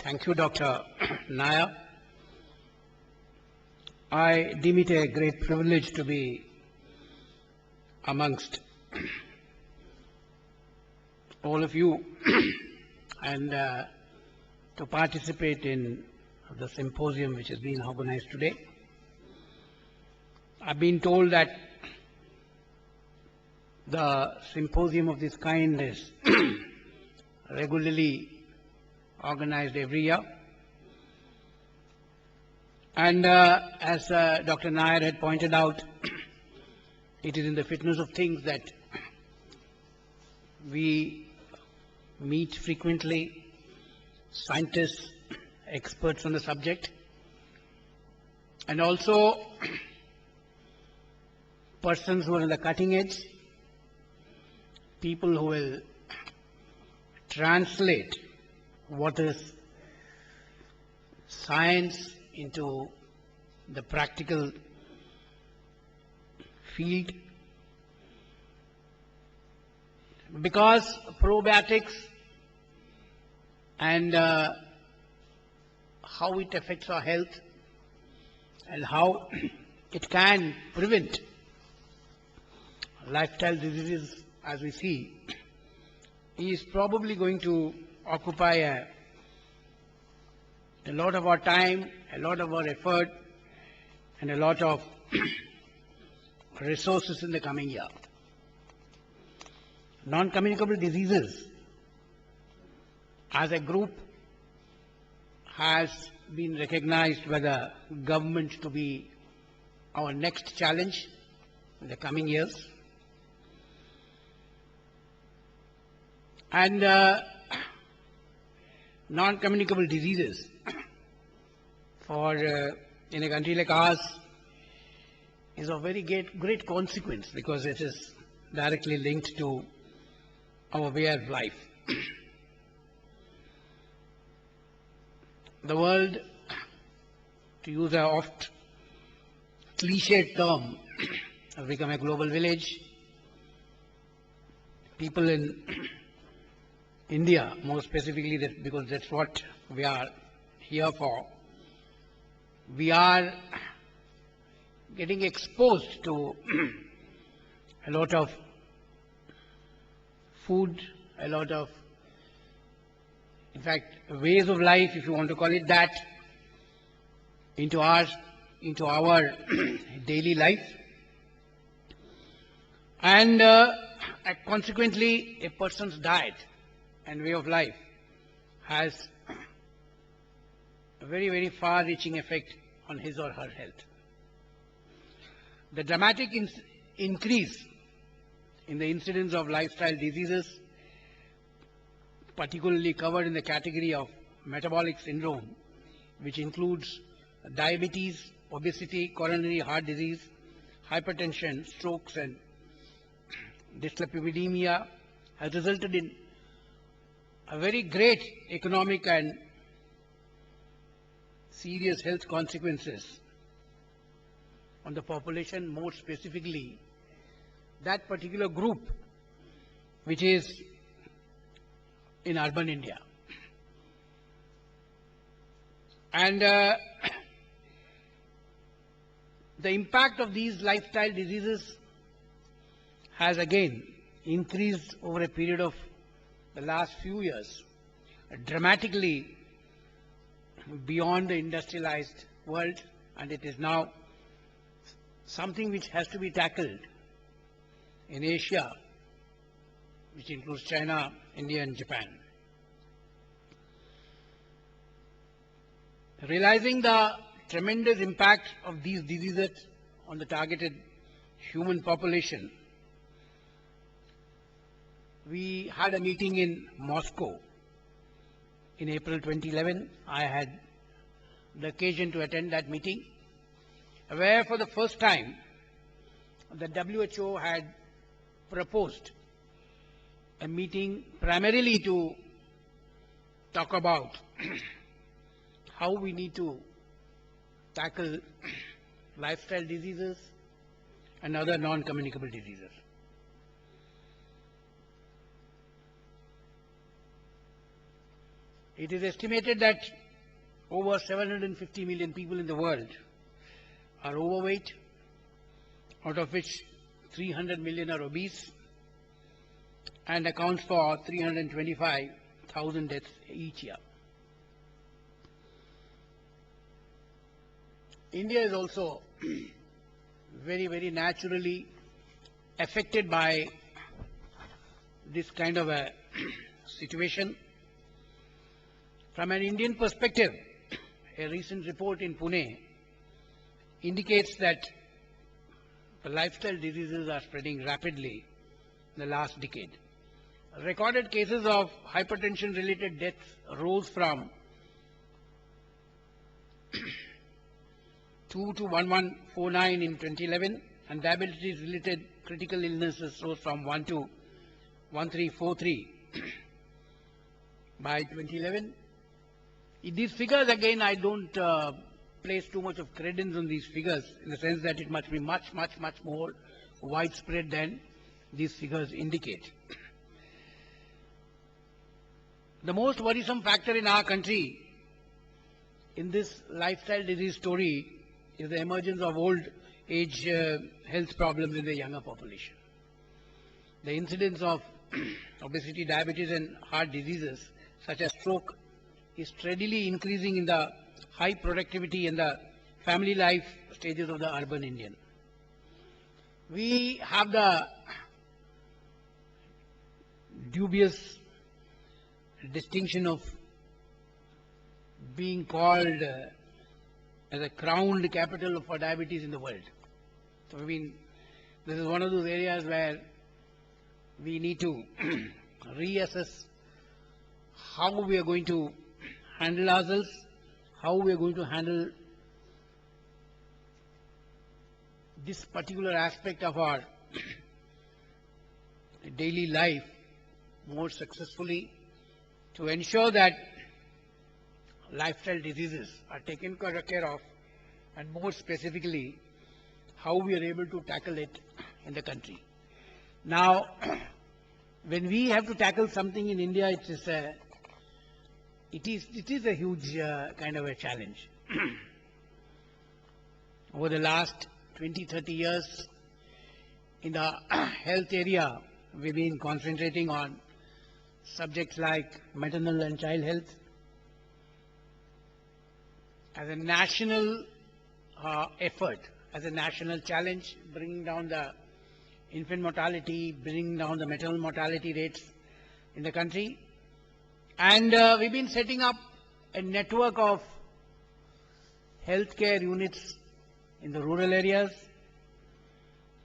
Thank you, Dr. Nair. I deem it a great privilege to be amongst all of you and to participate in the symposium which has been organized today. I've been told that the symposium of this kind is regularly organized every year. And as Dr. Nair had pointed out, it is in the fitness of things that we meet frequently scientists, experts on the subject, and also persons who are on the cutting edge, people who will translate what is science into the practical field. Because probiotics and how it affects our health and how it can prevent lifestyle diseases, as we see, is probably going to occupy a lot of our time, a lot of our effort, and a lot of resources in the coming year. Non-communicable diseases as a group has been recognized by the government to be our next challenge in the coming years. And non-communicable diseases for in a country like ours is of very great consequence because it is directly linked to our way of life. The world, to use an oft cliched term, has become a global village. People in India, more specifically, because that's what we are here for, we are getting exposed to a lot of food, a lot of, in fact, ways of life, if you want to call it that, into our daily life. And consequently, a person's diet and way of life has a very far-reaching effect on his or her health. The dramatic increase in the incidence of lifestyle diseases, particularly covered in the category of metabolic syndrome, which includes diabetes, obesity, coronary heart disease, hypertension, strokes, and dyslipidemia, has resulted in a very great economic and serious health consequences on the population, more specifically that particular group which is in urban India. And the impact of these lifestyle diseases has again increased over a period of the last few years, dramatically beyond the industrialized world, and it is now something which has to be tackled in Asia, which includes China, India, and Japan. Realizing the tremendous impact of these diseases on the targeted human population, we had a meeting in Moscow in April 2011. I had the occasion to attend that meeting, where for the first time the WHO had proposed a meeting primarily to talk about how we need to tackle lifestyle diseases and other non-communicable diseases. It is estimated that over 750 million people in the world are overweight, out of which 300 million are obese, and accounts for 325,000 deaths each year. India is also very, very naturally affected by this kind of a situation. From an Indian perspective, a recent report in Pune indicates that the lifestyle diseases are spreading rapidly in the last decade. Recorded cases of hypertension-related deaths rose from 2 to 1149 in 2011, and diabetes-related critical illnesses rose from 1 to 1343 by 2011. These figures, again, I don't place too much of credence on these figures, in the sense that it must be much, much, much more widespread than these figures indicate. The most worrisome factor in our country in this lifestyle disease story is the emergence of old age health problems in the younger population. The incidence of obesity, diabetes and heart diseases such as stroke is steadily increasing in the high productivity and the family life stages of the urban Indian. We have the dubious distinction of being called as a crowned capital for diabetes in the world. So, I mean, this is one of those areas where we need to reassess how we are going to handle ourselves, how we are going to handle this particular aspect of our daily life more successfully, to ensure that lifestyle diseases are taken care of, and more specifically how we are able to tackle it in the country. Now, when we have to tackle something in India, it is a huge kind of a challenge. Over the last 20-30 years, in the health area, we've been concentrating on subjects like maternal and child health as a national effort, as a national challenge, bringing down the infant mortality, bringing down the maternal mortality rates in the country. And we've been setting up a network of healthcare units in the rural areas.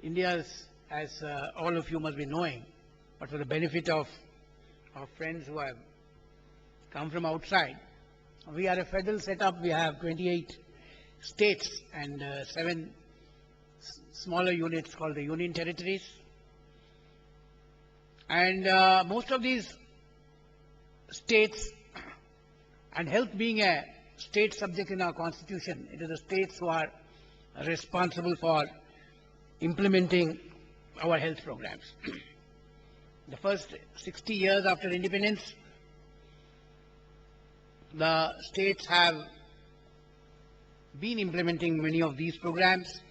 India, as all of you must be knowing, but for the benefit of our friends who have come from outside, we are a federal setup. We have 28 states and 7 smaller units called the Union Territories. And most of these states, and health being a state subject in our constitution, it is the states who are responsible for implementing our health programs. The first 60 years after independence, the states have been implementing many of these programs,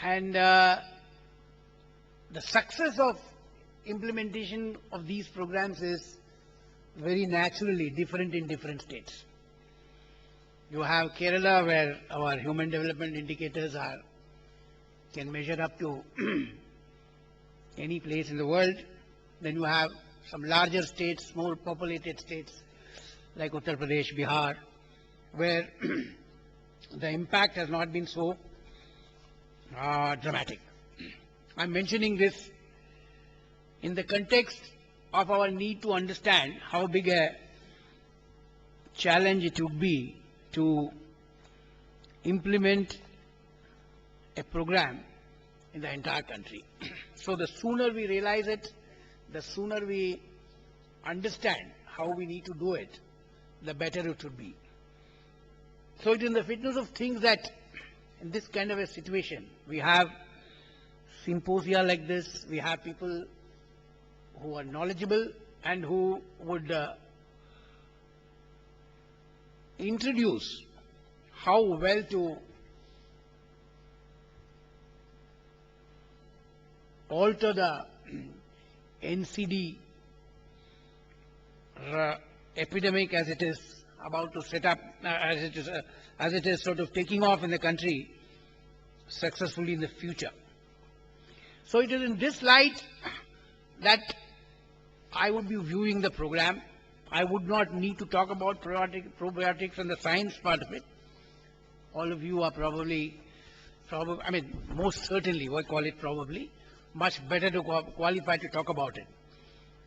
and the success of implementation of these programs is very naturally different in different states. You have Kerala, where our human development indicators can measure up to any place in the world. Then you have some larger states, more populated states like Uttar Pradesh, Bihar, where the impact has not been so dramatic. I'm mentioning this in the context of our need to understand how big a challenge it would be to implement a program in the entire country. So the sooner we realize it, the sooner we understand how we need to do it, the better it would be. So it is in the fitness of things that in this kind of a situation, we have symposia like this, we have people who are knowledgeable and who would introduce how well to alter the NCD epidemic as it is about to set up, as it is sort of taking off in the country successfully in the future. So it is in this light that I would be viewing the program. I would not need to talk about probiotics and the science part of it. All of you are probably, most certainly, we call it probably, much better to qualify to talk about it.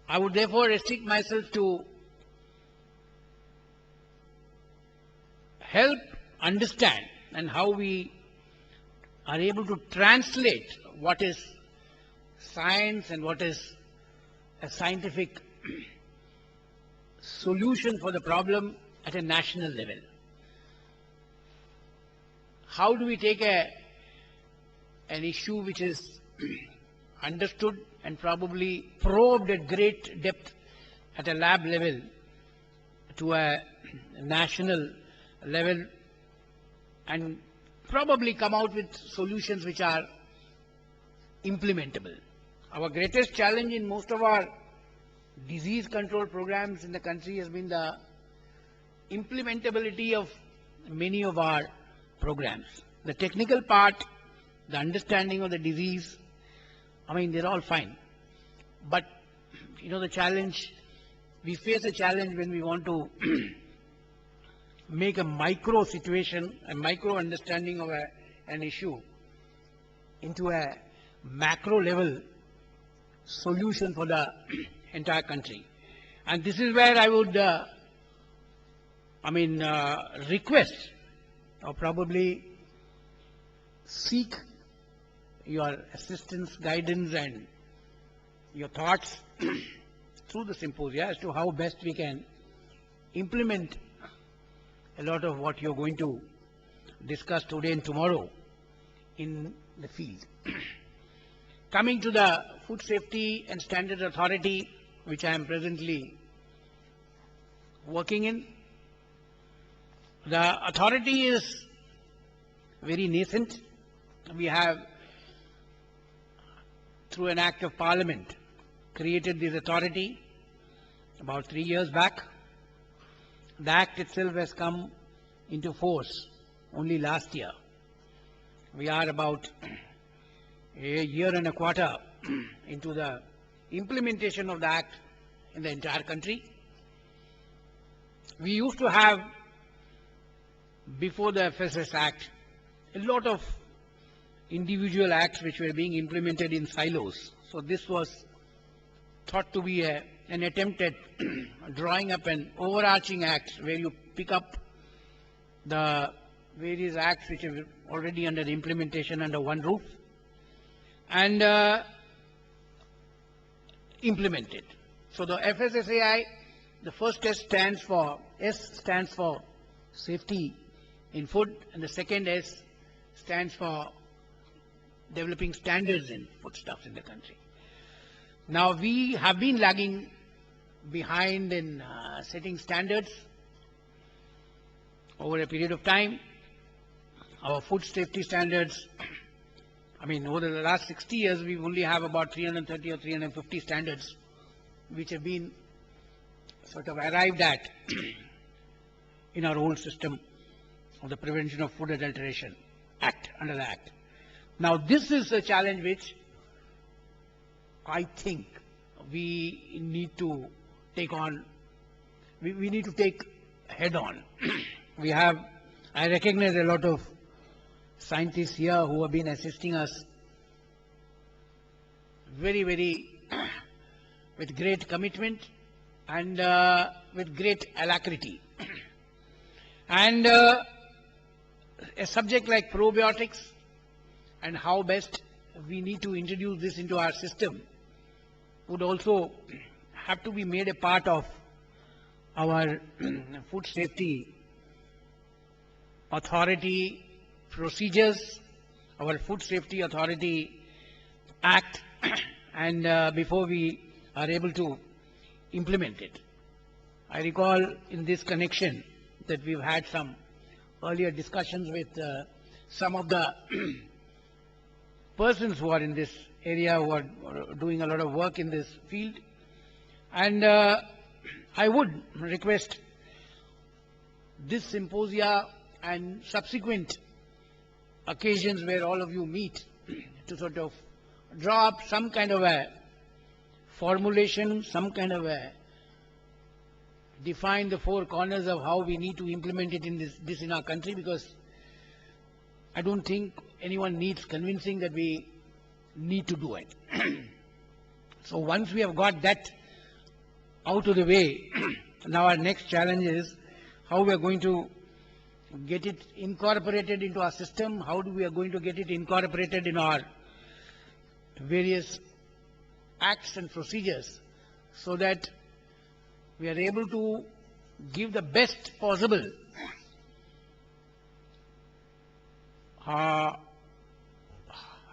I would therefore restrict myself to help understand and how we are able to translate what is science and what is a scientific solution for the problem at a national level. How do we take an issue which is understood and probably probed at great depth at a lab level to a national level and probably come out with solutions which are implementable? Our greatest challenge in most of our disease control programs in the country has been the implementability of many of our programs. The technical part, the understanding of the disease, they're all fine. But, the challenge, we face a challenge when we want to make a micro situation, a micro understanding of an issue into a macro level solution for the entire country. And this is where I would, request or probably seek your assistance, guidance and your thoughts through the symposia as to how best we can implement a lot of what you're going to discuss today and tomorrow in the field. Coming to the Food Safety and Standards Authority, which I am presently working in, the authority is very nascent. We have, through an act of Parliament, created this authority about 3 years back. The act itself has come into force only last year. We are about a year and a quarter into the implementation of the act in the entire country. We used to have, before the FSS Act, a lot of individual acts which were being implemented in silos. So this was thought to be an attempt at drawing up an overarching act where you pick up the various acts which are already under implementation under one roof and implement it. So the FSSAI, the first S stands for safety in food, and the second S stands for developing standards in foodstuffs in the country. Now we have been lagging behind in setting standards over a period of time. Our food safety standards, over the last 60 years, we only have about 330 or 350 standards which have been sort of arrived at in our old system of the Prevention of Food Adulteration Act, under the Act. Now this is a challenge which I think we need to take on, we need to take head on. I recognize a lot of scientists here who have been assisting us very, with great commitment and with great alacrity. And a subject like probiotics and how best we need to introduce this into our system would also have to be made a part of our food safety authority procedures, our food safety authority act, and before we are able to implement it. I recall in this connection that we've had some earlier discussions with some of the persons who are in this area, who are doing a lot of work in this field. And I would request this symposia and subsequent occasions where all of you meet to sort of draw up some kind of a formulation, some kind of a define the four corners of how we need to implement it in this in our country, because I don't think anyone needs convincing that we need to do it. So once we have got that out of the way, now our next challenge is how we are going to get it incorporated into our system, how we are going to get it incorporated in our various acts and procedures, so that we are able to give the best possible I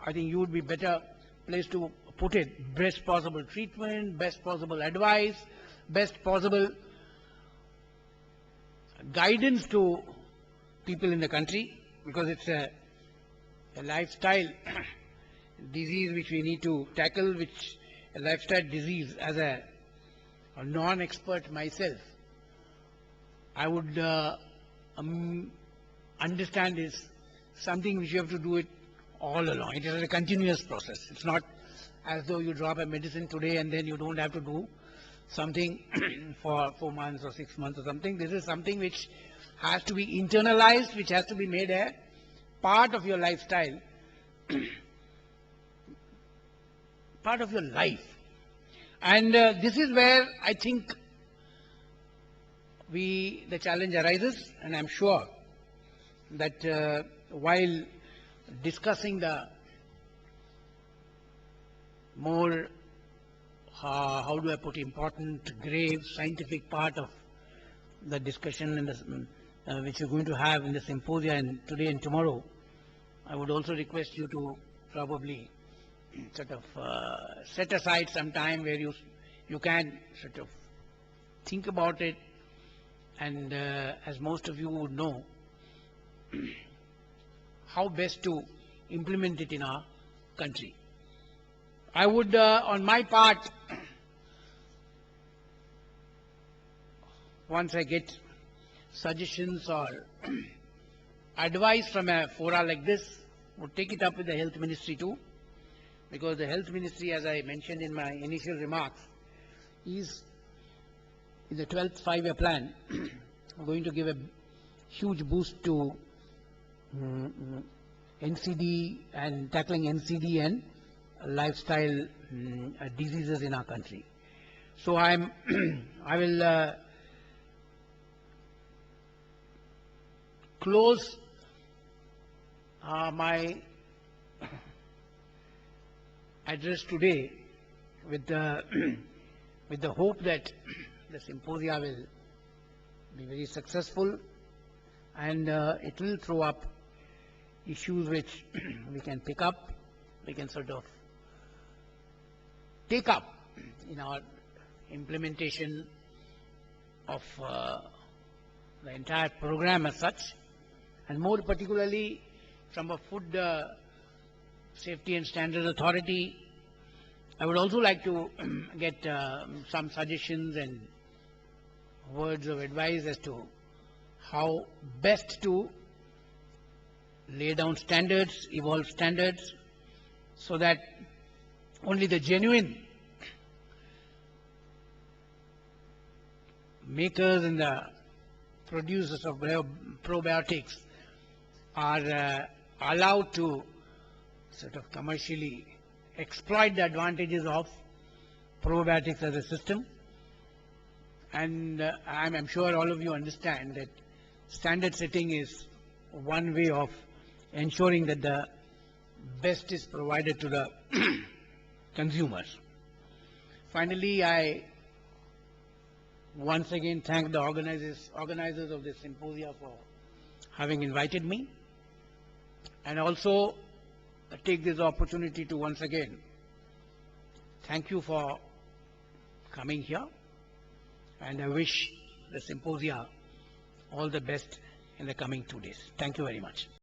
think you would be better placed to put it, best possible treatment, best possible advice, best possible guidance to people in the country, because it's a lifestyle disease which we need to tackle, which a lifestyle disease, as a non-expert myself, I would understand is something which you have to do it all along. It is a continuous process. It's not as though you drop a medicine today and then you don't have to do something for 4 months or 6 months or something. This is something which has to be internalized, which has to be made a part of your lifestyle, part of your life. And this is where I think the challenge arises, and I'm sure that while discussing the more, how do I put, important, grave, scientific part of the discussion and which you're going to have in the symposia and today and tomorrow, I would also request you to probably sort of set aside some time where you can sort of think about it, and as most of you would know, how best to implement it in our country. I would, on my part, once I get suggestions or advice from a fora like this, would take it up with the Health Ministry too, because the Health Ministry, as I mentioned in my initial remarks, is in the 12th five-year plan going to give a huge boost to NCD and tackling NCD and lifestyle diseases in our country. So I will close my address today with the hope that the symposia will be very successful, and it will throw up issues which we can pick up, we can sort of take up in our implementation of the entire program as such, and more particularly from a Food Safety and Standards Authority. I would also like to get some suggestions and words of advice as to how best to lay down standards, evolve standards, so that only the genuine makers and the producers of probiotics are allowed to sort of commercially exploit the advantages of probiotics as a system. And I'm sure all of you understand that standard setting is one way of ensuring that the best is provided to the consumers. Finally, I once again thank the organizers of this symposia for having invited me, and also take this opportunity to once again thank you for coming here, and I wish the symposia all the best in the coming 2 days. Thank you very much.